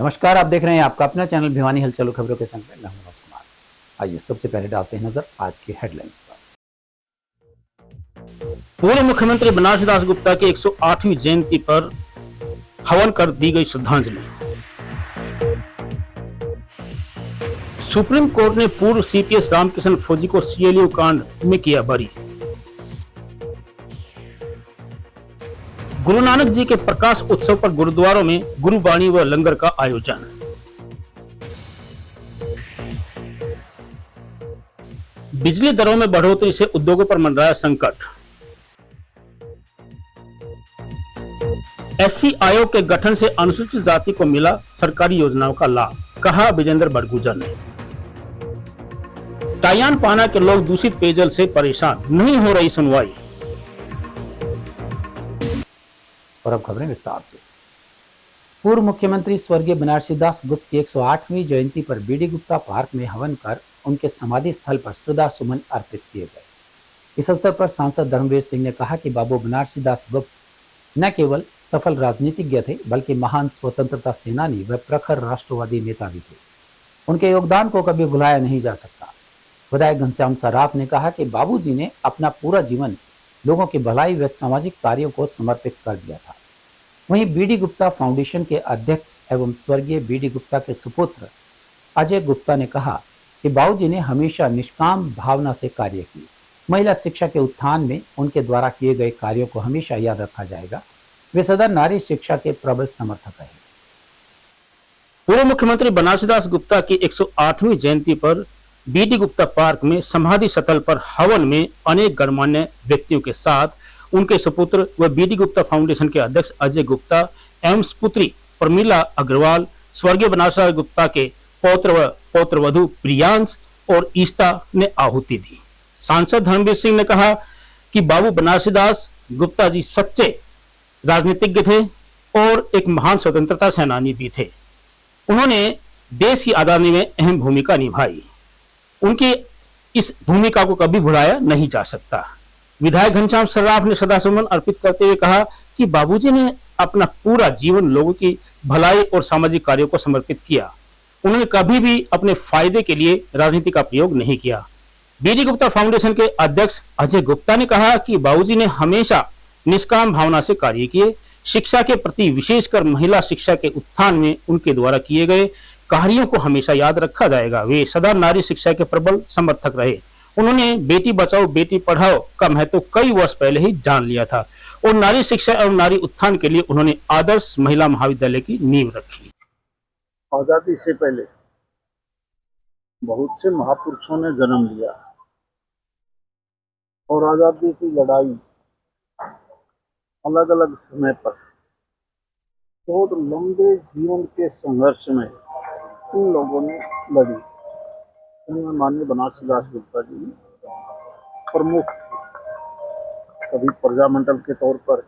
नमस्कार, आप देख रहे हैं आपका अपना चैनल भिवानी हलचल खबरों के संग मैं हूं कुमार। आइए सबसे पहले डालते हैं नजर आज की हेडलाइंस पर। पूर्व मुख्यमंत्री बनारसी दास गुप्ता की 108वीं जयंती पर हवन कर दी गई श्रद्धांजलि। सुप्रीम कोर्ट ने पूर्व सीपीएस रामकिशन फौजी को सीएलयू कांड में किया बरी। गुरु नानक जी के प्रकाश उत्सव पर गुरुद्वारों में गुरुबाणी व लंगर का आयोजन। बिजली दरों में बढ़ोतरी से उद्योगों पर मंडराया संकट। एससी आयोग के गठन से अनुसूचित जाति को मिला सरकारी योजनाओं का लाभ, कहा विजेंद्र बड़गुजर ने। टायान पाना के लोग दूषित पेयजल से परेशान, नहीं हो रही सुनवाई। और अब खबरें विस्तार से। पूर्व मुख्यमंत्री स्वर्गीय बनारसी दास गुप्ता की 108वीं जयंती पर बीडी गुप्ता पार्क में हवन कर उनके समाधि स्थल पर श्रद्धा सुमन अर्पित किए गए। इस अवसर पर सांसद धर्मवीर सिंह ने कहा कि बाबू बनारसी दास गुप्ता न केवल सफल राजनीतिज्ञ थे बल्कि महान स्वतंत्रता सेनानी व प्रखर राष्ट्रवादी नेता भी थे। उनके योगदान को कभी भुलाया नहीं जा सकता। विधायक घनश्याम सराफ ने कहा कि बाबूजी ने अपना पूरा जीवन लोगों की भलाई व सामाजिक कार्यों को समर्पित कर दिया था। वहीं बीडी गुप्ता फाउंडेशन के अध्यक्ष एवं स्वर्गीय बीडी गुप्ता के सुपुत्र अजय गुप्ता ने कहा कि बाबूजी ने हमेशा निष्काम भावना से कार्य किए। महिला शिक्षा के उत्थान में उनके द्वारा किए गए कार्यों को हमेशा याद रखा जाएगा। वे सदा नारी शिक्षा के प्रबल समर्थक रहे। पूर्व मुख्यमंत्री बनारसी दास गुप्ता की 108वीं जयंती पर बीडी गुप्ता पार्क में समाधि स्थल पर हवन में अनेक गणमान्य व्यक्तियों के साथ उनके सुपुत्र व बीडी गुप्ता फाउंडेशन के अध्यक्ष अजय गुप्ता एवं पुत्री प्रमीला अग्रवाल, स्वर्गीय बनारसी दास गुप्ता के पौत्र व पौत्रवधू प्रियांश और ईस्ता ने आहुति दी। सांसद धर्मवीर सिंह ने कहा कि बाबू बनारसी दास गुप्ता जी सच्चे राजनीतिज्ञ थे और एक महान स्वतंत्रता सेनानी भी थे। उन्होंने देश की आजादी में अहम भूमिका निभाई। उनकी इस भूमिका को कभी भुलाया नहीं जा सकता। विधायक घनश्याम सराफ ने श्रद्धासुमन अर्पित करते हुए कहा कि बाबूजी ने अपना पूरा जीवन लोगों की भलाई और सामाजिक कार्यों को समर्पित किया। उन्होंने कभी भी अपने फायदे के लिए राजनीति का प्रयोग नहीं किया। बीडी गुप्ता फाउंडेशन के अध्यक्ष अजय गुप्ता ने कहा कि बाबूजी ने हमेशा निष्काम भावना से कार्य किए। शिक्षा के प्रति विशेषकर महिला शिक्षा के उत्थान में उनके द्वारा किए गए कार्यों को हमेशा याद रखा जाएगा। वे सदा नारी शिक्षा के प्रबल समर्थक रहे। उन्होंने बेटी बचाओ बेटी पढ़ाओ का महत्व कई वर्ष पहले ही जान लिया था और नारी शिक्षा एवं नारी उत्थान के लिए उन्होंने आदर्श महिला महाविद्यालय की नींव रखी। आजादी से पहले बहुत से महापुरुषों ने जन्म लिया और आजादी की लड़ाई अलग अलग समय पर बहुत लंबे जीवन के संघर्ष में इन लोगों ने लड़ी। उनमें माननीय बनारसी दास गुप्ता जी प्रमुख, कभी प्रजामंडल के तौर पर,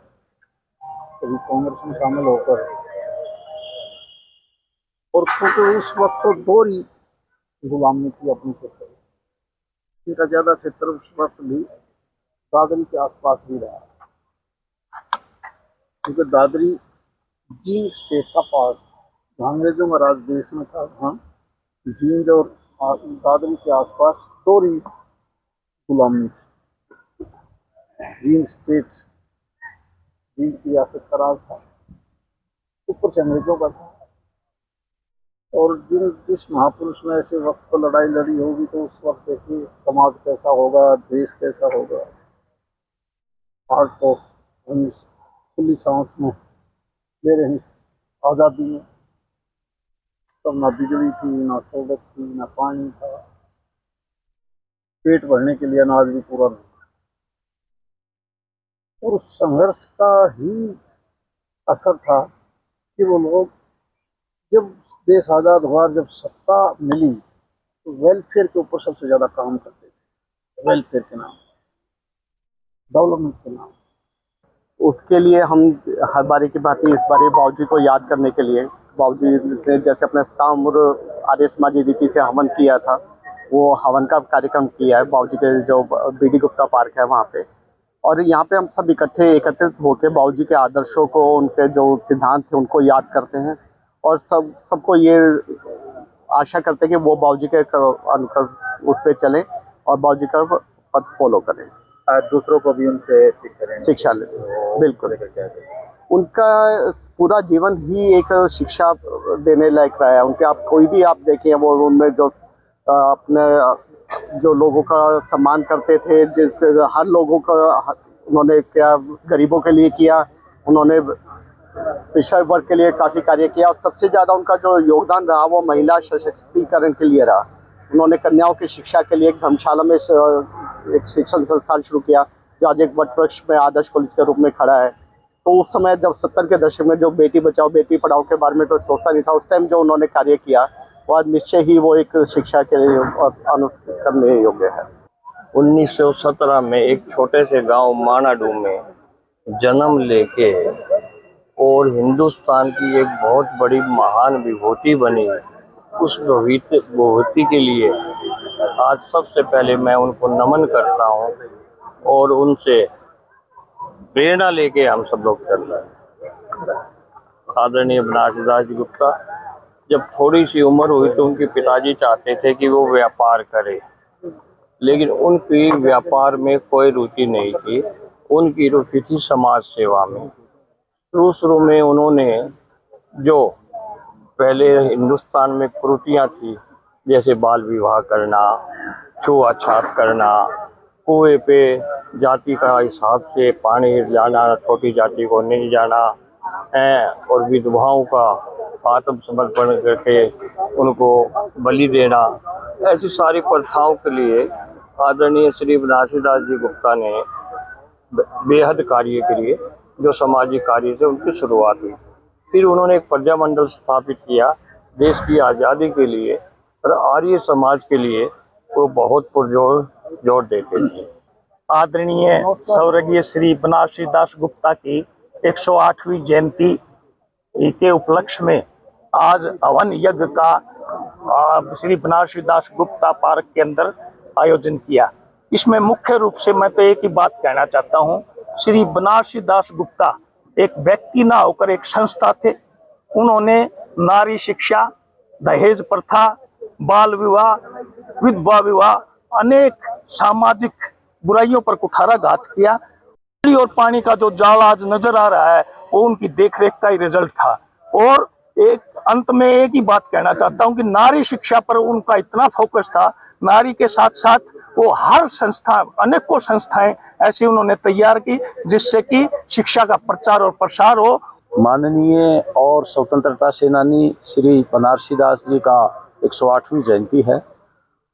कभी कांग्रेस में शामिल होकर, और क्योंकि उस वक्त तो दोहरी गुलामी थी अपनी क्षेत्र में, इनका ज्यादा क्षेत्र उस वक्त भी दादरी के आसपास भी रहा, क्योंकि दादरी जींद स्टेट का पार्ट अंग्रेजों का राज देश में था। वहाँ जींद और दादरी के आसपास दोहरी गुलामी थी। जींद स्टेट जींद की रियासत का राज था, ऊपर से अंग्रेजों का था। और जिस महापुरुष ने ऐसे वक्त पर लड़ाई लड़ी होगी तो उस वक्त देखिए समाज कैसा होगा, देश कैसा होगा। आज तो हम खुली सांस में ले रहे हैं आज़ादी में, तब ना बिजली थी, ना सड़क थी, ना पानी था, पेट भरने के लिए अनाज भी पूरा नहीं था। और उस संघर्ष का ही असर था कि वो लोग जब देश आज़ाद हुआ, जब सत्ता मिली तो वेलफेयर के ऊपर सबसे ज़्यादा काम करते थे। वेलफेयर के नाम, डेवलपमेंट के नाम। उसके लिए हम हर बारी की बात इस बारी बाबूजी को याद करने के लिए बाबूजी ने जैसे अपने ताम्र आर्य समाजी रीति से हवन किया था, वो हवन का कार्यक्रम किया है बाबूजी के जो बीडी गुप्ता पार्क है वहाँ पे। और यहाँ पे हम सब एकत्रित होकर बाबूजी के आदर्शों को, उनके जो सिद्धांत थे उनको याद करते हैं और सबको ये आशा करते हैं कि वो बाबूजी के अनुकरण उस पर चले और बाबूजी का पथ फॉलो करें, दूसरों को भी उनसे शिक्षा ले। बिल्कुल, उनका पूरा जीवन ही एक शिक्षा देने लायक रहा है। उनके आप कोई भी आप देखें, वो उनमें जो अपने जो लोगों का सम्मान करते थे, जिस हर लोगों का उन्होंने क्या गरीबों के लिए किया, उन्होंने पिछड़ा वर्ग के लिए काफ़ी कार्य किया और सबसे ज़्यादा उनका जो योगदान रहा वो महिला सशक्तिकरण के लिए रहा। उन्होंने कन्याओं की शिक्षा के लिए एक धर्मशाला में एक शिक्षण संस्थान शुरू किया जो आज एक वटवृक्ष में आदर्श कॉलेज के रूप में खड़ा है। तो उस समय जब 70 के दशक में जो बेटी बचाओ बेटी पढ़ाओ के बारे में कोई सोचता नहीं था, उस टाइम जो उन्होंने कार्य किया वो आज निश्चय ही वो एक शिक्षा के लिए अनुकरणीय योग्य है। 1917 में एक छोटे से गांव मानाडू में जन्म लेके और हिंदुस्तान की एक बहुत बड़ी महान विभूति बनी, उस विभूति के लिए आज सबसे पहले मैं उनको नमन करता हूं और उनसे प्रेरणा लेके हम सब लोग चल रहे हैं। आदरणीय बनारसी दास जी गुप्ता जब थोड़ी सी उम्र हुई तो उनके पिताजी चाहते थे कि वो व्यापार करे, लेकिन उनकी व्यापार में कोई रुचि नहीं थी। उनकी रुचि थी समाज सेवा में। शुरू में उन्होंने जो पहले हिंदुस्तान में कुरीतियाँ थी, जैसे बाल विवाह करना, छुआछूत करना, कुएं पे जाति का हिसाब से पानी जाना, छोटी जाति को नहीं जाना है, और विधवाओं का आत्मसमर्पण करके उनको बलि देना, ऐसी सारी प्रथाओं के लिए आदरणीय श्री बनारसी दास जी गुप्ता ने बेहद कार्य किए, जो सामाजिक कार्य से उनकी शुरुआत हुई। फिर उन्होंने एक प्रजामंडल स्थापित किया देश की आज़ादी के लिए, और आर्य समाज के लिए वो बहुत जोर देते थे। आदरणीय स्वर्गीय श्री बनारसी दास गुप्ता की 108वीं जयंती के उपलक्ष्य में आज हवन यज्ञ का श्री बनारसी दास गुप्ता पार्क के अंदर आयोजन किया। इसमें मुख्य रूप से मैं तो एक ही बात कहना चाहता हूँ, श्री बनारसी दास गुप्ता एक व्यक्ति ना होकर एक संस्था थे। उन्होंने नारी शिक्षा, दहेज प्रथा, बाल विवाह, विधवा विवाह, अनेक सामाजिक बुराइयों पर कुठाराघात किया। बिजली और पानी का जो जाल आज नजर आ रहा है वो उनकी देखरेख का ही रिजल्ट था। और एक अंत में एक ही बात कहना चाहता हूँ कि नारी शिक्षा पर उनका इतना फोकस था, नारी के साथ साथ वो हर संस्था, अनेकों संस्थाएं ऐसी उन्होंने तैयार की जिससे कि शिक्षा का प्रचार और प्रसार हो। माननीय और स्वतंत्रता सेनानी श्री बनारसी दास जी का 108वीं जयंती है।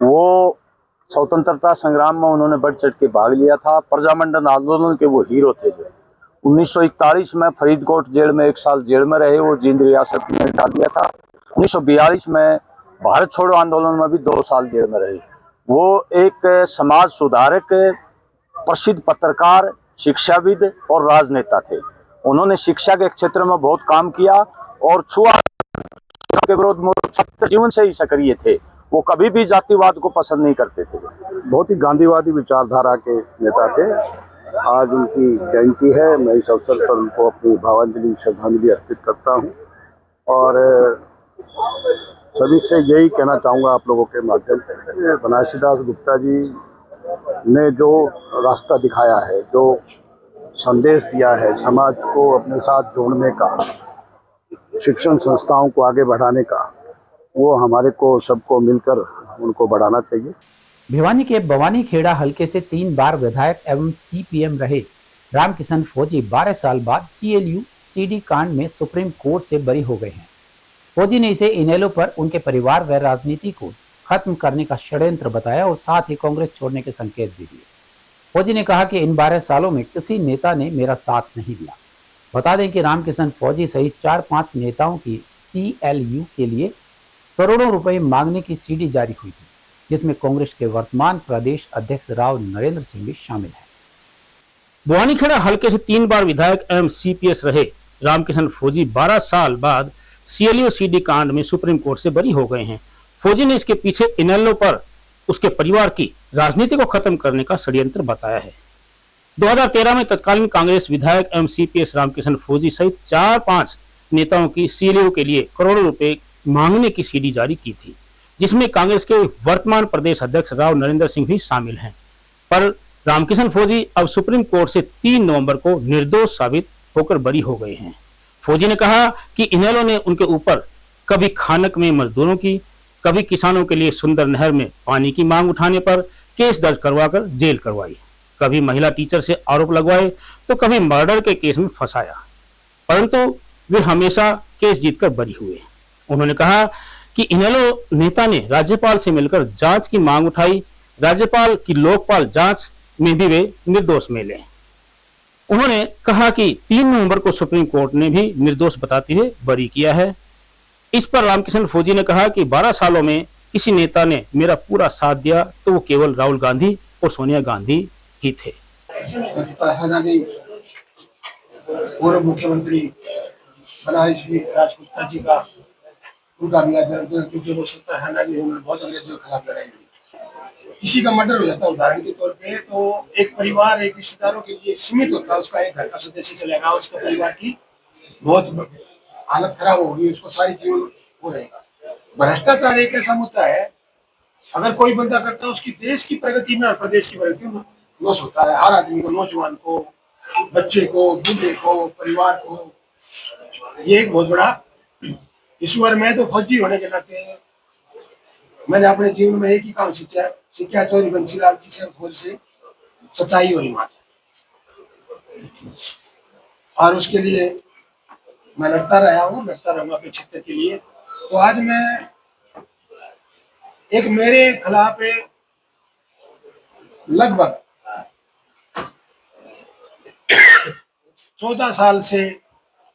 वो स्वतंत्रता संग्राम में उन्होंने बढ़ चढ़ के भाग लिया था। प्रजामंडल आंदोलन के वो हीरो थे जो 1941 में फरीदकोट जेल में 1 साल जेल में रहे, वो जींद रियासत में डाल दिया था। 1942 में भारत छोड़ो आंदोलन में भी 2 साल जेल में रहे। वो एक समाज सुधारक, प्रसिद्ध पत्रकार, शिक्षाविद और राजनेता थे। उन्होंने शिक्षा के क्षेत्र में बहुत काम किया और छुआ के विरोध में जीवन से ही सक्रिय थे। वो कभी भी जातिवाद को पसंद नहीं करते थे। बहुत ही गांधीवादी विचारधारा के नेता थे। आज उनकी जयंती है। मैं इस अवसर पर उनको अपनी भावांजलि श्रद्धांजलि अर्पित करता हूं और सभी से यही कहना चाहूँगा आप लोगों के माध्यम से, बनारसी दास गुप्ता जी ने जो रास्ता दिखाया है, जो संदेश दिया है समाज को अपने साथ जोड़ने का, शिक्षण संस्थाओं को आगे बढ़ाने का, वो हमारे को सबको मिलकर उनको बढ़ाना चाहिए। भिवानी के बवानी खेड़ा हलके से 3 बार विधायक एवं सीपीएम रहे रामकिशन फौजी 12 साल बाद सीएलयू सीडी कांड में सुप्रीम कोर्ट से बरी हो गए हैं। फौजी ने इसे इनेलो पर उनके परिवार व राजनीति को खत्म करने का षड्यंत्र बताया और साथ ही कांग्रेस छोड़ने के संकेत भी दिए। फौजी ने कहा कि इन 12 सालों में किसी नेता ने मेरा साथ नहीं दिया। बता दें कि रामकिशन फौजी सहित 4-5 नेताओं की सीएलयू के लिए करोड़ों रुपए मांगने की सीडी जारी हुई थी, जिसमें कांग्रेस के वर्तमान प्रदेश अध्यक्ष राव नरेंद्र सिंह भी शामिल हैं। बवानीखेड़ा हल्के से 3 बार विधायक एवं सीपीएस रहे रामकिशन फौजी 12 साल बाद सीएलयू सीडी कांड में सुप्रीम कोर्ट से बरी हो गए हैं। फौजी ने इसके पीछे इनेलो पर उसके परिवार की राजनीति को खत्म करने का षड्यंत्र बताया है। 2013 में तत्कालीन कांग्रेस विधायक एवं सीपीएस रामकिशन फौजी सहित 4-5 नेताओं की सीएलओ के लिए करोड़ों रुपए मांगने की सीडी जारी की थी, जिसमें कांग्रेस के वर्तमान प्रदेश अध्यक्ष राव नरेंद्र सिंह भी शामिल हैं। पर रामकिशन फौजी अब सुप्रीम कोर्ट से 3 नवंबर को निर्दोष साबित होकर बरी हो गए हैं। फौजी ने कहा कि इनेलो ने उनके ऊपर कभी खानक में मजदूरों की, कभी किसानों के लिए सुंदर नहर में पानी की मांग उठाने पर केस दर्ज करवाकर जेल करवाई, कभी महिला टीचर से आरोप लगवाए तो कभी मर्डर के केस में फंसाया, परंतु वे हमेशा केस जीतकर बरी हुए। उन्होंने कहा कि इनेलो नेता ने राज्यपाल से मिलकर जांच की मांग उठाई, राज्यपाल की लोकपाल जांच में भी वे निर्दोष मिले। उन्होंने कहा कि 3 नवंबर को सुप्रीम कोर्ट ने भी निर्दोष बताते हुए बरी किया है। इस पर रामकिशन फौजी ने कहा कि 12 सालों में किसी नेता ने मेरा पूरा साथ दिया तो वो केवल राहुल गांधी और सोनिया गांधी ही थे। पूर्व मुख्यमंत्री बनारसी दास गुप्ता जी का उनका भी क्योंकि वो सत्ता है उन्होंने बहुत अंग्रेजों के खिलाफ लड़ाई की। किसी का मर्डर हो जाता है उदाहरण के तौर पे तो एक परिवार एक रिश्तेदारों के लिए सीमित होता है, उसका एक घर का सदस्य चलेगा, उसका परिवार की बहुत हालत खराब होगी, उसको सारी जीवन हो रहेगा। भ्रष्टाचार एक ऐसा मुद्दा है, अगर कोई बंदा करता है उसकी देश की प्रगति में और प्रदेश की प्रगति में लॉस होता है। हर आदमी को, नौजवान को, बच्चे को, बूढ़े को, परिवार को, ये एक बहुत बड़ा इशू है। मैं तो फौजी होने के नाते मैंने अपने जीवन में एक ही काम सीखा चौधरी बंसीलाल जी से, फौज से, सच्चाई और ईमान, और उसके लिए मैं लड़ता रहा हूँ, लड़ता रहूंगा अपने क्षेत्र के लिए। तो आज मैं एक मेरे खिलाफ लगभग 14 साल से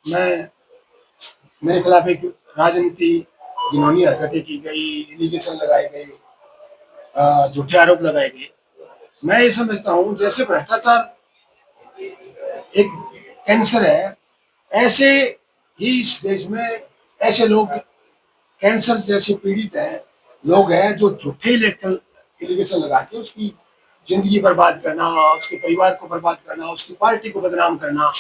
मेरे खिलाफ एक राजनीति घिनौनी हरकतें की गई, एलिगेशन लगाए गए, झूठे आरोप लगाए गए। मैं ये समझता हूँ जैसे भ्रष्टाचार एक कैंसर है, ऐसे ही इस देश में ऐसे लोग कैंसर जैसे पीड़ित हैं, लोग हैं जो झूठे एलिगेशन लगा के उसकी जिंदगी बर्बाद करना, उसके परिवार को बर्बाद करना, उसकी पार्टी को बदनाम करना,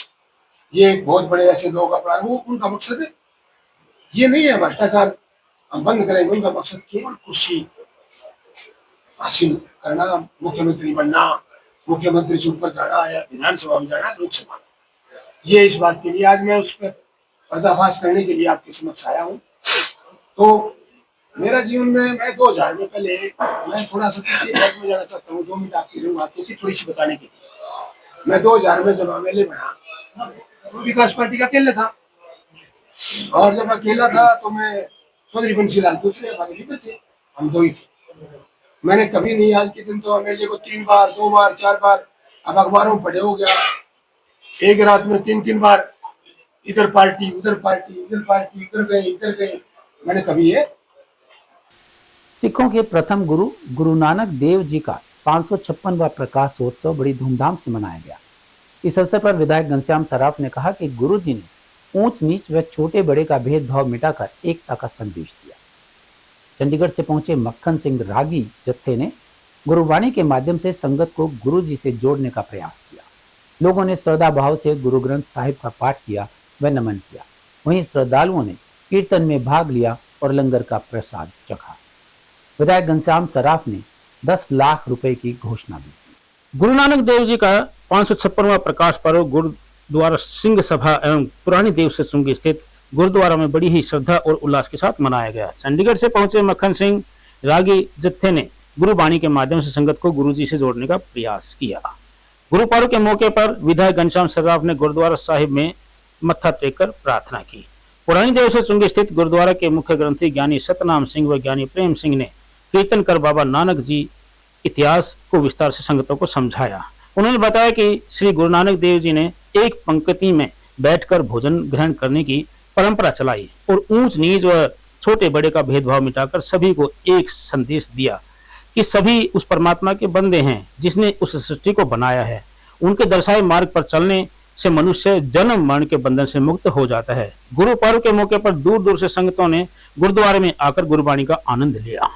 ये एक बहुत बड़े ऐसे लोग अपराध, वो उनका मकसद ये नहीं है भ्रष्टाचार हम बंद करेंगे, उनका मकसद केवल कुर्सी हासिल करना, मुख्यमंत्री बनना, मुख्यमंत्री से ऊपर जाना या विधानसभा में जाना, लोकसभा में। ये इस बात के लिए आज मैं उस पर पर्दाफाश करने के लिए आपके समक्ष आया हूँ। तो मेरा जीवन में मैं 2000 में पहले मैं थोड़ा सा पीछे में जाना चाहता हूँ, 2 मिनट आपके लूंगा क्योंकि थोड़ी सी बताने के लिए। मैं 2000 में जब एमएलए बना तो विकास पार्टी का अकेले था, और जब अकेला था तो मैं चौधरी बंसीलाल दूसरे थे, हम 2 ही थे। मैंने कभी नहीं, आज के दिन तो एमएलए को 3 बार, 2 बार, 4 बार, अब अखबारों में पढ़े हो गया, एक रात में 3-3 बार इधर पार्टी उधर पार्टी, इधर पार्टी, इधर गए, मैंने कभी ये। सिखों के प्रथम गुरु गुरु नानक देव जी का 556वां प्रकाशोत्सव बड़ी धूमधाम से मनाया गया। इस अवसर पर विधायक घनश्याम सराफ ने कहा कि गुरु जी ने ऊंच नीच व छोटे बड़े का भेदभाव मिटाकर एकता का संदेश दिया। चंडीगढ़ से पहुंचे मक्खन सिंह रागी जत्थे ने गुरुवाणी के माध्यम से संगत को गुरु जी से जोड़ने का प्रयास किया। लोगों ने श्रद्धा भाव से गुरु ग्रंथ साहिब का पाठ किया व नमन किया। वहीं श्रद्धालुओं ने कीर्तन में भाग लिया और लंगर का प्रसाद चखा। विधायक घनश्याम सराफ ने 10 लाख रुपए की घोषणा भी की। गुरु नानक देव जी का 556वां प्रकाश पर्व गुरुद्वारा सिंह सभा एवं पुरानी देव से सुंगी स्थित गुरुद्वारा में बड़ी ही श्रद्धा और उल्लास के साथ मनाया गया। चंडीगढ़ से पहुंचे मक्खन सिंह रागी जत्थे ने गुरुवाणी के माध्यम से संगत को गुरु जी से जोड़ने का प्रयास किया। गुरु पर्व के मौके पर विधायक घनश्याम सराफ ने गुरुद्वारा साहिब में मत्था टेककर प्रार्थना की। पुरानी देव से चुंगी स्थित गुरुद्वारा के मुख्य ग्रंथी ज्ञानी सतनाम सिंह व ज्ञानी प्रेम सिंह ने कीर्तन कर बाबा नानक जी इतिहास को विस्तार से संगतों को समझाया। उन्होंने बताया कि श्री गुरु नानक देव जी ने एक पंक्ति में बैठकर भोजन ग्रहण करने की परंपरा चलाई और ऊंच नीच व छोटे बड़े का भेदभाव मिटाकर सभी को एक संदेश दिया कि सभी उस परमात्मा के बंदे हैं जिसने उस सृष्टि को बनाया है। उनके दर्शाए मार्ग पर चलने से मनुष्य जन्म मरण के बंधन से मुक्त हो जाता है। गुरु पर्व के मौके पर दूर दूर से संगतों ने गुरुद्वारे में आकर गुरुवाणी का आनंद लिया।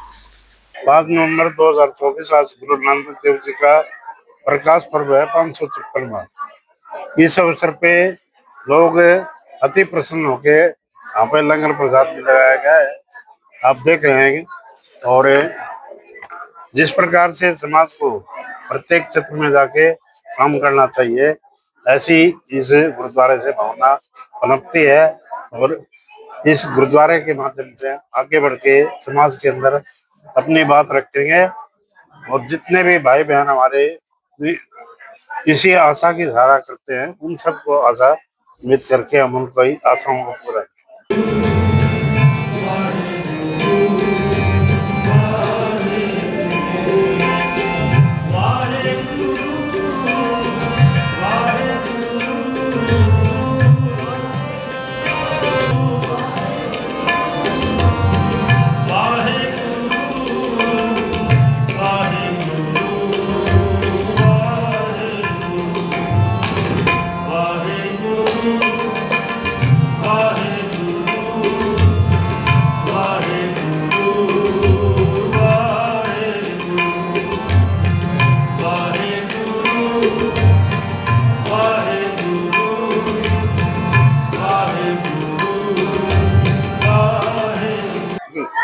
5 नवंबर 2024 आज गुरु नानक देव जी का प्रकाश पर्व है 556वां। इस अवसर पे लोग अति प्रसन्न होके यहाँ पे लंगर प्रसाद भी लगाया गया है, आप देख रहे हैं। और जिस प्रकार से समाज को प्रत्येक क्षेत्र में जाके काम करना चाहिए, ऐसी इस गुरुद्वारे से भावना पनपती है। और इस गुरुद्वारे के माध्यम से आगे बढ़ के समाज के अंदर अपनी बात रखेंगे। और जितने भी भाई बहन हमारे किसी आशा की धारा करते हैं, उन सबको आशा उम्मीद करके हम उनकी आशाओं को पूरा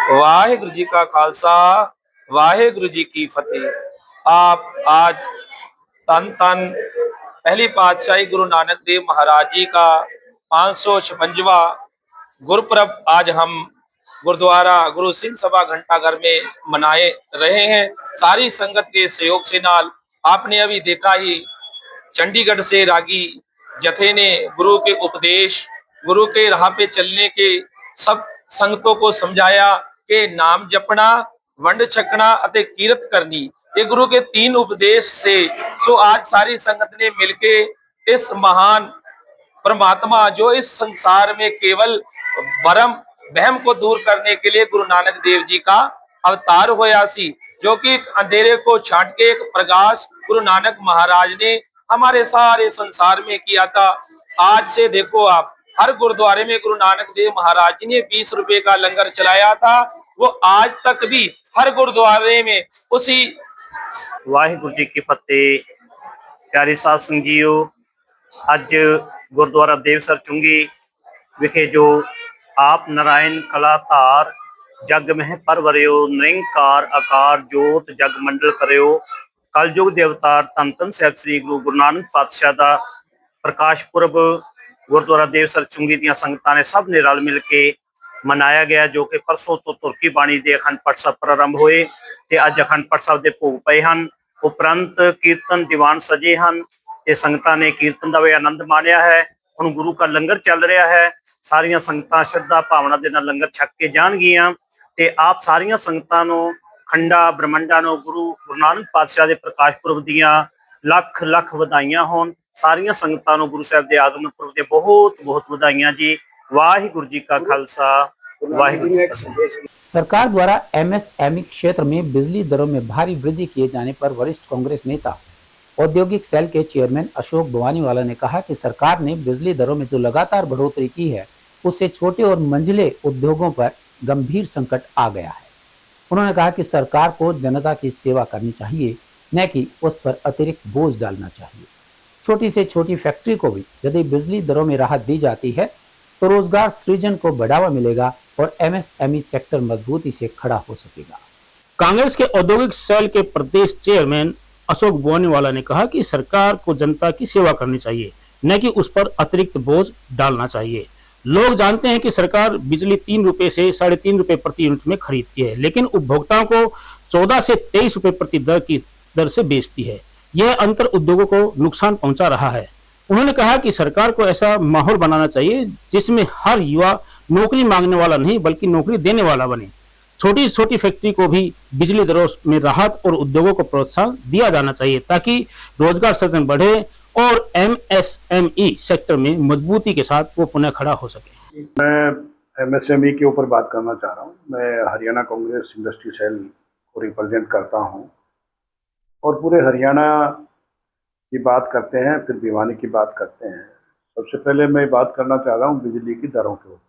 वाहेगुरु जी का खालसा वाहेगुरु जी की फतेह। आप आज तन तन पहली पातशाही गुरु नानक देव महाराज जी का 556वां गुरुपर्व आज हम गुरुद्वारा गुरु सिंह सभा घंटाघर में मनाए रहे हैं। सारी संगत के सहयोग से नाल आपने अभी देखा ही चंडीगढ़ से रागी जथे ने गुरु के उपदेश, गुरु के राह पे चलने के सब संगतों को समझाया कि नाम जपना, वंड छकना अते कीरत करनी, ये गुरु के 3 उपदेश से तो आज सारी संगत ने मिलके इस महान परमात्मा जो इस संसार में केवल भरम वहम को दूर करने के लिए गुरु नानक देव जी का अवतार होया सी, जो कि अंधेरे को छांट के एक प्रकाश गुरु नानक महाराज ने हमारे सारे संसार में किया था। आज से देखो आप, हर गुरुद्वारे में गुरु नानक देव महाराज जी ने 20 रुपए का लंगर चलाया था, वो आज तक भी हर गुरुद्वारे में उसी। वाहिगुरु जी की फतेह। प्यारे साध संगियो, अज गुरुद्वारा देवसर चुंगी विखे जो आप नारायण कलाधार जग मह परवरियो, निरंकार आकार जोत जग मंडल करियो, कलयुग दे अवतार धन धन साहिब श्री गुरु नानक पातशाह दा प्रकाश पुरब गुरुद्वारा देवसर चुंगी दी संगतां ने सब ने रल मिल के मनाया गया, जो कि परसों तो तुरकी बाणी दे अखंड पाठ साहब प्रारंभ होए ते अज अखंड पाठ साहब दे भोग पए हन। उपरंत कीर्तन दीवान सजे हन ते संगतां ने कीर्तन दा भी आनंद माणिया है। हुण गुरु का लंगर चल रहा है, सारियां संगतां श्रद्धा भावना दे नाल लंगर छक के जाणगियां ते आप सारियां संगतां नूं खंडा ब्रह्मंडा नूं गुरु नानक पातशाह दे प्रकाश पुरब दियां लख लख वधाइयां होण। सारियां संगतां नूं गुरु साहिब दे आगमन पुरब दे बहुत बहुत वधाइयां जी। वाहिगुरु जी का खालसा वाहिगुरु जी का फतेह। सरकार द्वारा एमएसएमई क्षेत्र में बिजली दरों में भारी वृद्धि किए जाने पर वरिष्ठ कांग्रेस नेता औद्योगिक सेल के चेयरमैन अशोक बवानीवाला ने कहा कि सरकार ने बिजली दरों में जो लगातार बढ़ोतरी की है, उससे छोटे और मंझले उद्योगों पर गंभीर संकट आ गया है। उन्होंने कहा कि सरकार को जनता की सेवा करनी चाहिए, न कि उस पर अतिरिक्त बोझ डालना चाहिए। छोटी से छोटी फैक्ट्री को भी यदि बिजली दरों में राहत दी जाती है तो रोजगार सृजन को बढ़ावा मिलेगा और एमएसएमई सेक्टर मजबूती से खड़ा हो सकेगा। कांग्रेस के औद्योगिक सेल के प्रदेश चेयरमैन अशोक बवानीवाला ने कहा कि सरकार को जनता की सेवा करनी चाहिए, न कि उस पर अतिरिक्त बोझ डालना चाहिए। लोग जानते हैं कि सरकार बिजली 3 रुपए से 3.5 रुपए प्रति यूनिट में खरीदती है, लेकिन उपभोक्ताओं को 14 से 23 रुपए प्रति दर से बेचती है। यह अंतर उद्योगों को नुकसान पहुंचा रहा है। उन्होंने कहा कि सरकार को ऐसा माहौल बनाना चाहिए जिसमें हर युवा नौकरी मांगने वाला नहीं बल्कि नौकरी देने वाला बने। छोटी छोटी फैक्ट्री को भी बिजली दरों में राहत और उद्योगों को प्रोत्साहन दिया जाना चाहिए ताकि रोजगार सृजन बढ़े और एमएसएमई सेक्टर में मजबूती के साथ वो पुनः खड़ा हो सके। मैं एमएसएमई के ऊपर बात करना चाह रहा हूँ। मैं हरियाणा कांग्रेस इंडस्ट्री सेल को रिप्रेजेंट करता हूँ और पूरे हरियाणा की बात करते हैं, फिर भिवानी की बात करते हैं। सबसे पहले मैं बात करना चाह रहा हूँ बिजली की दरों के ऊपर।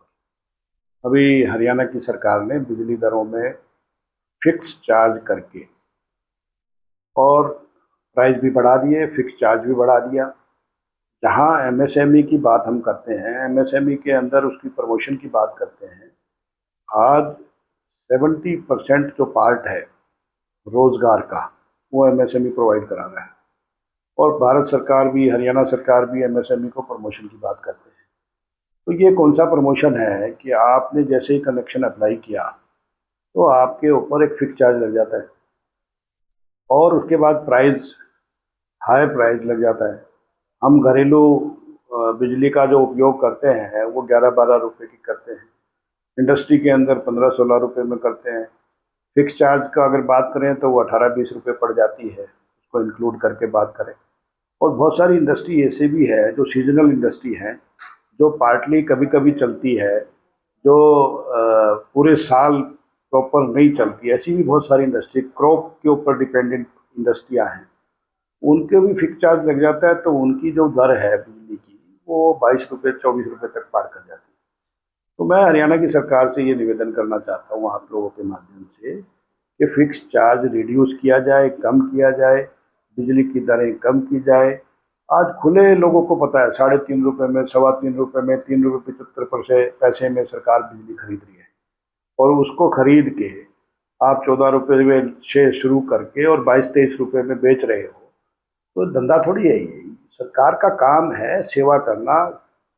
अभी हरियाणा की सरकार ने बिजली दरों में फिक्स चार्ज करके और प्राइस भी बढ़ा दिए, फिक्स चार्ज भी बढ़ा दिया, जहाँ एमएसएमई की बात हम करते हैं, एमएसएमई के अंदर उसकी प्रमोशन की बात करते हैं, आज 70% जो पार्ट है रोजगार का, वो एमएसएमई प्रोवाइड करा रहा है। और भारत सरकार भी, हरियाणा सरकार भी एमएसएमई को प्रमोशन की बात करते हैं। तो ये कौन सा प्रमोशन है कि आपने जैसे ही कनेक्शन अप्लाई किया तो आपके ऊपर एक फिक्स चार्ज लग जाता है और उसके बाद प्राइस, हाई प्राइस लग जाता है। हम घरेलू बिजली का जो उपयोग करते हैं वो 11-12 रुपए की करते हैं, इंडस्ट्री के अंदर 15-16 रुपए में करते हैं। फिक्स चार्ज का अगर बात करें तो वो 18-20 रुपए पड़ जाती है, उसको इंक्लूड करके बात करें। और बहुत सारी इंडस्ट्री ऐसे भी है जो सीजनल इंडस्ट्री है, जो पार्टली कभी कभी चलती है, जो पूरे साल प्रॉपर नहीं चलती। ऐसी भी बहुत सारी इंडस्ट्री, क्रॉप के ऊपर डिपेंडेंट इंडस्ट्रियां हैं, उनके भी फिक्स चार्ज लग जाता है। तो उनकी जो दर है बिजली की वो 22 रुपये 24 रुपये तक पार कर जाती है। तो मैं हरियाणा की सरकार से ये निवेदन करना चाहता हूँ आप लोगों के माध्यम से कि फिक्स चार्ज रिड्यूस किया जाए, कम किया जाए, बिजली की दरें कम की जाए। आज खुले लोगों को पता है 3.5 रुपये में, 3.25 रुपये में, 3.75 पैसे में सरकार बिजली खरीद रही है। और उसको खरीद के आप 14 रुपये में से शुरू करके और 22-23 रुपये में बेच रहे हो, तो धंधा थोड़ी है ये। सरकार का काम है सेवा करना,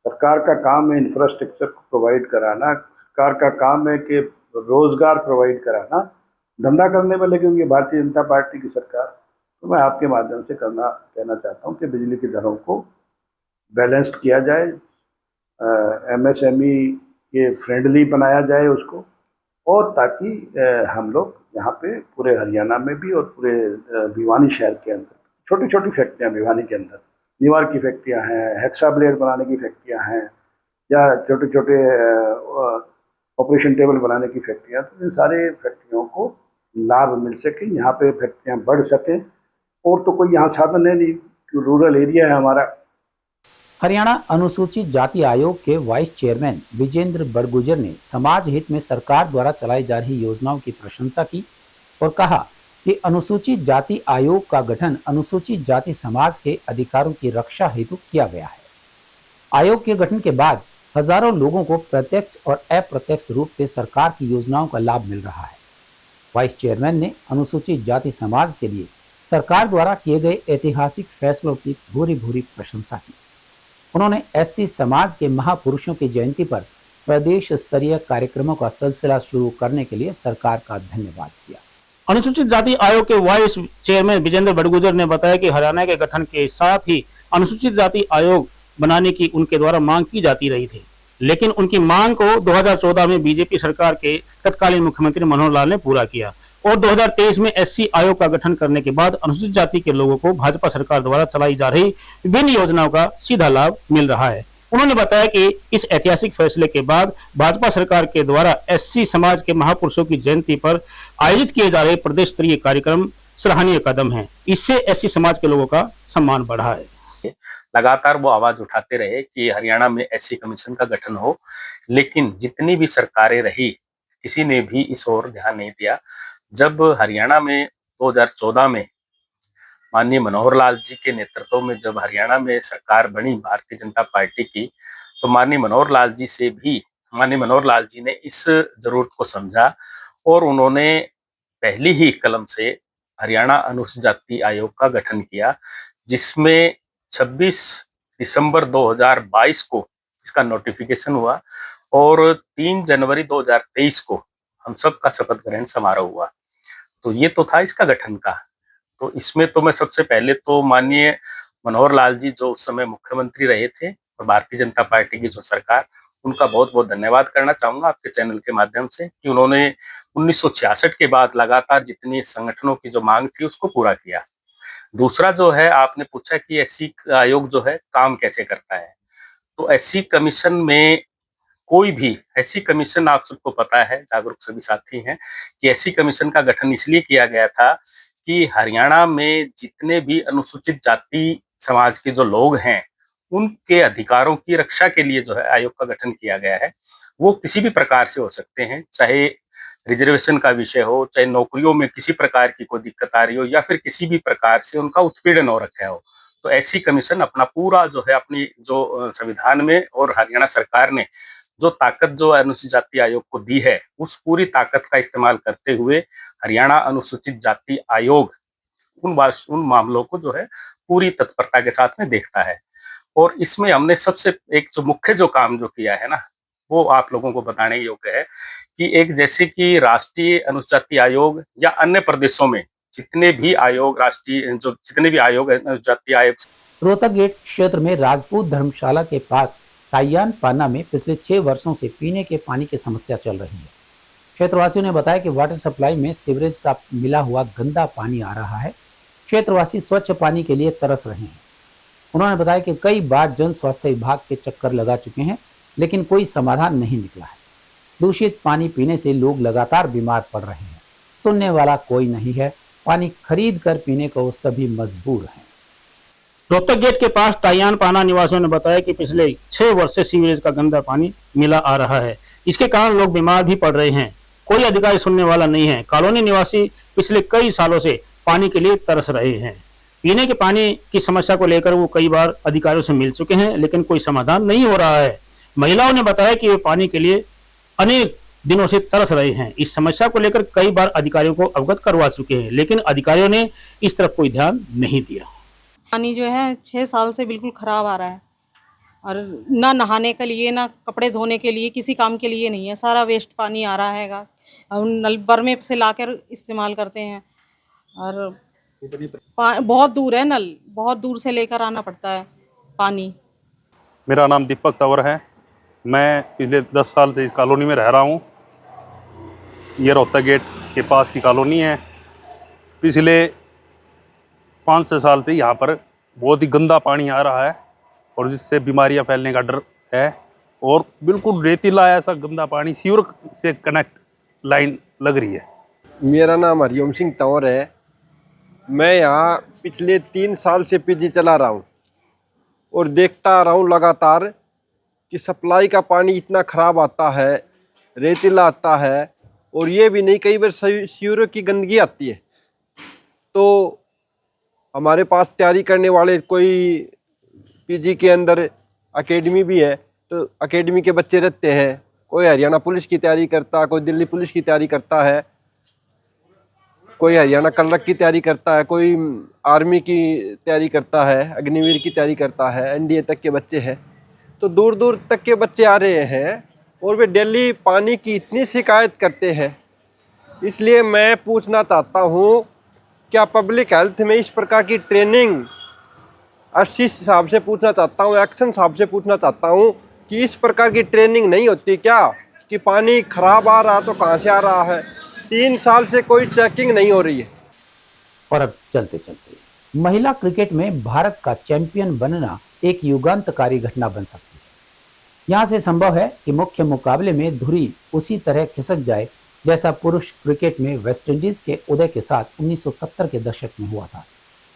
सरकार का काम है इंफ्रास्ट्रक्चर को प्रोवाइड कराना, सरकार का काम है कि रोजगार प्रोवाइड कराना। धंधा करने में लगी हुई है भारतीय जनता पार्टी की सरकार। तो मैं आपके माध्यम से कहना चाहता हूँ कि बिजली की दरों को बैलेंस्ड किया जाए, एमएसएमई के फ्रेंडली बनाया जाए उसको, और ताकि हम लोग यहाँ पे पूरे हरियाणा में भी और पूरे भिवानी शहर के अंदर छोटी छोटी फैक्ट्रियाँ, भिवानी के अंदर दीवार की फैक्ट्रियाँ हैं, हेक्सा ब्लेड बनाने की फैक्ट्रियाँ हैं, या छोटे छोटे ऑपरेशन टेबल बनाने की फैक्ट्रियाँ, तो इन सारे फैक्ट्रियों को लाभ मिल सके, यहाँ पे फैक्ट्रियाँ बढ़ सकें। और तो कोई यहाँ साधन है नहीं, रूरल एरिया है हमारा। हरियाणा अनुसूचित जाति आयोग के वाइस चेयरमैन विजेंद्र बड़गुजर ने समाज हित में सरकार द्वारा चलाई जा रही योजनाओं की प्रशंसा की और कहा कि अनुसूचित जाति आयोग का गठन अनुसूचित जाति समाज के अधिकारों की रक्षा हेतु किया गया है। आयोग के गठन के बाद हजारों लोगों को प्रत्यक्ष और अप्रत्यक्ष रूप से सरकार की योजनाओं का लाभ मिल रहा है। वाइस चेयरमैन ने अनुसूचित जाति समाज के लिए सरकार द्वारा किए गए ऐतिहासिक फैसलों की भूरी भूरी प्रशंसा की। उन्होंने एससी समाज के महापुरुषों की जयंती पर प्रदेश स्तरीय कार्यक्रमों का सिलसिला शुरू करने के लिए सरकार का धन्यवाद किया। अनुसूचित जाति आयोग के वाइस चेयरमैन विजेंद्र बड़गुजर ने बताया कि हरियाणा के गठन के साथ ही अनुसूचित जाति आयोग बनाने की उनके द्वारा मांग की जाती रही थी, लेकिन उनकी मांग को 2014 में बीजेपी सरकार के तत्कालीन मुख्यमंत्री मनोहर लाल ने पूरा किया और 2023 में एससी आयोग का गठन करने के बाद अनुसूचित जाति के लोगों को भाजपा सरकार द्वारा चलाई जा रही विभिन्न योजनाओं का सीधा लाभ मिल रहा है। उन्होंने बताया कि इस ऐतिहासिक फैसले के बाद भाजपा सरकार के द्वारा एससी समाज के महापुरुषों की जयंती पर आयोजित किए जा रहे प्रदेश स्तरीय कार्यक्रम सराहनीय कदम है। इससे एससी समाज के लोगों का सम्मान बढ़ा है। लगातार वो आवाज उठाते रहे कि हरियाणा में एससी कमीशन का गठन हो, लेकिन जितनी भी सरकारें रही किसी ने भी इस ओर ध्यान नहीं दिया। जब हरियाणा में 2014 में माननीय मनोहर लाल जी के नेतृत्व में जब हरियाणा में सरकार बनी भारतीय जनता पार्टी की, तो माननीय मनोहर लाल जी ने इस जरूरत को समझा और उन्होंने पहली ही कलम से हरियाणा अनुसूचित जाति आयोग का गठन किया, जिसमें 26 दिसंबर 2022 को इसका नोटिफिकेशन हुआ और 3 जनवरी 2023 को हम सबका शपथ ग्रहण समारोह हुआ। तो ये तो था इसका गठन का। तो इसमें तो मैं सबसे पहले तो माननीय मनोहर लाल जी जो उस समय मुख्यमंत्री रहे थे और भारतीय जनता पार्टी की जो सरकार, उनका बहुत बहुत धन्यवाद करना चाहूंगा आपके चैनल के माध्यम से कि उन्होंने 1966 के बाद लगातार जितनी संगठनों की जो मांग थी उसको पूरा किया। दूसरा जो है, आपने पूछा कि एससी आयोग जो है काम कैसे करता है। तो एससी कमीशन में कोई भी एससी कमीशन, आप सबको पता है, जागरूक सभी साथी हैं, कि एससी कमीशन का गठन इसलिए किया गया था कि हरियाणा में जितने भी अनुसूचित जाति समाज के जो लोग हैं उनके अधिकारों की रक्षा के लिए जो है आयोग का गठन किया गया है। वो किसी भी प्रकार से हो सकते हैं, चाहे रिजर्वेशन का विषय हो, चाहे नौकरियों में किसी प्रकार की कोई दिक्कत आ रही हो, या फिर किसी भी प्रकार से उनका उत्पीड़न हो रखा हो, तो ऐसी कमीशन अपना पूरा जो है अपनी जो संविधान में और हरियाणा सरकार ने जो ताकत जो अनुसूचित जाति आयोग को दी है, उस पूरी ताकत का इस्तेमाल करते हुए हरियाणा अनुसूचित जाति आयोग उन मामलों को जो है पूरी तत्परता के साथ में देखता है। और इसमें हमने सबसे एक जो मुख्य जो काम जो किया है ना, वो आप लोगों को बताने योग्य है कि एक जैसे कि राष्ट्रीय अनुसूचित जाति आयोग या अन्य प्रदेशों में जितने भी आयोग अनुसूचित जाति आयोग रोहतक गेट क्षेत्र में राजपूत धर्मशाला के पास टाइयान पाना में पिछले 6 वर्षों से पीने के पानी की समस्या चल रही है। क्षेत्रवासियों ने बताया कि वाटर सप्लाई में सीवरेज का मिला हुआ गंदा पानी आ रहा है। क्षेत्रवासी स्वच्छ पानी के लिए तरस रहे हैं। उन्होंने बताया कि कई बार जन स्वास्थ्य विभाग के चक्कर लगा चुके हैं, लेकिन कोई समाधान नहीं निकला है। दूषित पानी पीने से लोग लगातार बीमार पड़ रहे हैं। सुनने वाला कोई नहीं है। पानी खरीद कर पीने को सभी मजबूर हैं। रोहतक गेट के पास टाइयान पाना निवासियों ने बताया कि पिछले 6 वर्ष से सीवरेज का गंदा पानी मिला आ रहा है। इसके कारण लोग बीमार भी पड़ रहे हैं। कोई अधिकारी सुनने वाला नहीं है। कॉलोनी निवासी पिछले कई सालों से पानी के लिए तरस रहे हैं। पीने के पानी की समस्या को लेकर वो कई बार अधिकारियों से मिल चुके हैं, लेकिन कोई समाधान नहीं हो रहा है। महिलाओं ने बताया कि वे पानी के लिए अनेक दिनों से तरस रहे हैं। इस समस्या को लेकर कई बार अधिकारियों को अवगत करवा चुके हैं, लेकिन अधिकारियों ने इस तरफ कोई ध्यान नहीं दिया। पानी जो है 6 साल से बिल्कुल ख़राब आ रहा है और ना नहाने के लिए, ना कपड़े धोने के लिए, किसी काम के लिए नहीं है। सारा वेस्ट पानी आ रहा हैगा। नल बर्मे से लाकर इस्तेमाल करते हैं और बहुत दूर है नल, बहुत दूर से लेकर आना पड़ता है पानी। मेरा नाम दीपक तंवर है। मैं पिछले 10 साल से इस कॉलोनी में रह रहा हूँ। ये रोहतक गेट के पास की कॉलोनी है। पिछले 5-6 साल से यहाँ पर बहुत ही गंदा पानी आ रहा है और जिससे बीमारियाँ फैलने का डर है। और बिल्कुल रेतीला ऐसा गंदा पानी, सीवर से कनेक्ट लाइन लग रही है। मेरा नाम हरिओम सिंह तंवर है। मैं यहाँ पिछले 3 साल से पीजी चला रहा हूँ और देखता आ रहा हूँ लगातार कि सप्लाई का पानी इतना ख़राब आता है, रेतीला आता है और ये भी नहीं, कई बार सीवरों की गंदगी आती है। तो हमारे पास तैयारी करने वाले कोई पीजी के अंदर एकेडमी भी है, तो एकेडमी के बच्चे रहते हैं। कोई हरियाणा पुलिस की तैयारी करता है, कोई दिल्ली पुलिस की तैयारी करता है, कोई हरियाणा कलरक की तैयारी करता है, कोई आर्मी की तैयारी करता है, अग्निवीर की तैयारी करता है, एनडीए तक के बच्चे हैं। तो दूर दूर तक के बच्चे आ रहे हैं और वे डेली पानी की इतनी शिकायत करते हैं। इसलिए मैं पूछना चाहता हूँ, क्या पब्लिक हेल्थ में इस प्रकार की ट्रेनिंग, आशीष साहब से पूछना चाहता हूँ, एक्शन साहब से पूछना चाहता हूँ कि इस प्रकार की ट्रेनिंग नहीं होती क्या? कि पानी खराब आ रहा तो कहाँ से आ रहा है? 3 साल से कोई चेकिंग नहीं हो रही है। और अब चलते चलते महिला क्रिकेट में भारत का चैंपियन बनना एक युगांतकारी घटना बन सकती है। यहाँ से संभव है कि मुख्य मुकाबले में धुरी उसी तरह खिसक जाए जैसा पुरुष क्रिकेट में वेस्टइंडीज के उदय के साथ 1970 के दशक में हुआ था।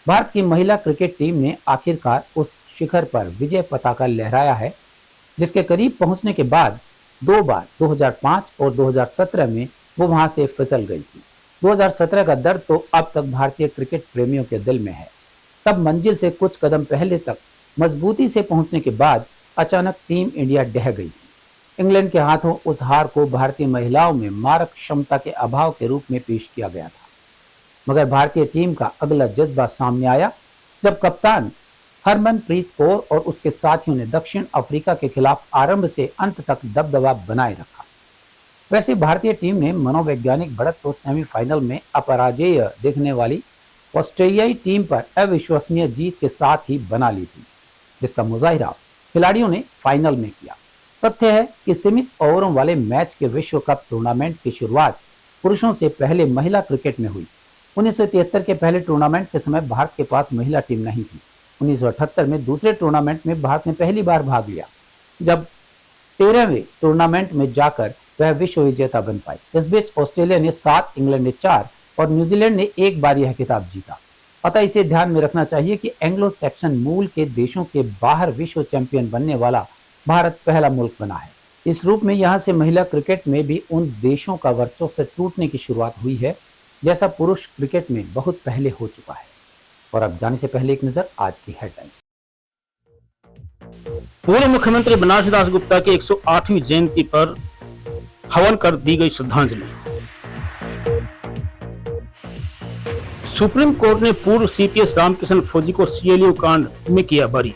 भारत की महिला क्रिकेट टीम ने आखिरकार उस शिखर पर विजय पताका लहराया है, जिसके करीब पहुंचने के बाद 2 बार 2005 और 2017 में वो वहां से फिसल गई थी। 2017 का दर्द तो अब तक भारतीय क्रिकेट प्रेमियों के दिल में है। तब मंजिल से कुछ कदम पहले तक मजबूती से पहुंचने के बाद अचानक टीम इंडिया ढह गई थी। इंग्लैंड के हाथों उस हार को भारतीय महिलाओं में मारक क्षमता के अभाव के रूप में पेश किया गया था। मगर भारतीय टीम का अगला जज्बा सामने आया जब कप्तान हरमनप्रीत कौर और उसके साथियों ने दक्षिण अफ्रीका के खिलाफ आरंभ से अंत तक दबदबा बनाए रखा। वैसे भारतीय टीम ने मनोवैज्ञानिक बढ़त तो सेमीफाइनल में अपराजेय देखने वाली ऑस्ट्रेलियाई टीम पर अविश्वसनीय जीत के साथ ही बना ली थी, जिसका मुजाहिरा खिलाड़ियों ने फाइनल में किया। तथ्य है कि सीमित ओवरों वाले मैच के विश्व कप टूर्नामेंट की शुरुआत पुरुषों से पहले महिला क्रिकेट में हुई। 1973 के पहले टूर्नामेंट के समय भारत के पास महिला टीम नहीं थी। 1978 में दूसरे टूर्नामेंट में भारत ने पहली बार भाग लिया, जब 13वें टूर्नामेंट में जाकर वह विश्व विजेता बन पाई। इस बीच ऑस्ट्रेलिया ने 7, इंग्लैंड ने 4 और न्यूजीलैंड ने 1 बार यह खिताब जीता। अतः इसे ध्यान में रखना चाहिए कि एंग्लो सैक्सन मूल के देशों के बाहर विश्व चैंपियन बनने वाला भारत पहला मुल्क बना है। इस रूप में यहाँ से महिला क्रिकेट में भी उन देशों का वर्चस्व टूटने की शुरुआत हुई है, जैसा पुरुष क्रिकेट में बहुत पहले हो चुका है। और अब जाने से पहले एक नजर आज की हेडलाइंस। पूर्व मुख्यमंत्री बनारसी दास गुप्ता की 108वीं जयंती पर हवन कर दी गई श्रद्धांजलि। सुप्रीम कोर्ट ने पूर्व सीपीएस रामकिशन फौजी को सीएलयू कांड में किया बरी।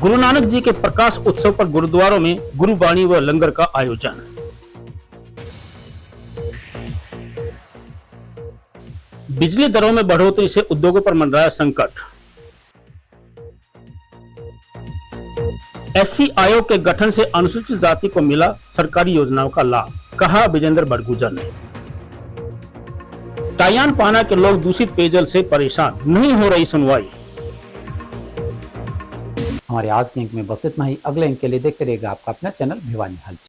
गुरु नानक जी के प्रकाश उत्सव पर गुरुद्वारों में गुरुबाणी व लंगर का आयोजन। बिजली दरों में बढ़ोतरी से उद्योगों पर मंडराया संकट। एससी आयोग के गठन से अनुसूचित जाति को मिला सरकारी योजनाओं का लाभ, कहा विजेंद्र बड़गुजर ने। टायान पाना के लोग दूषित पेयजल से परेशान, नहीं हो रही सुनवाई। हमारे आज के अंक में बस इतना ही। अगले अंक के लिए देखते रहिएगा आपका अपना चैनल भिवानी हलचल।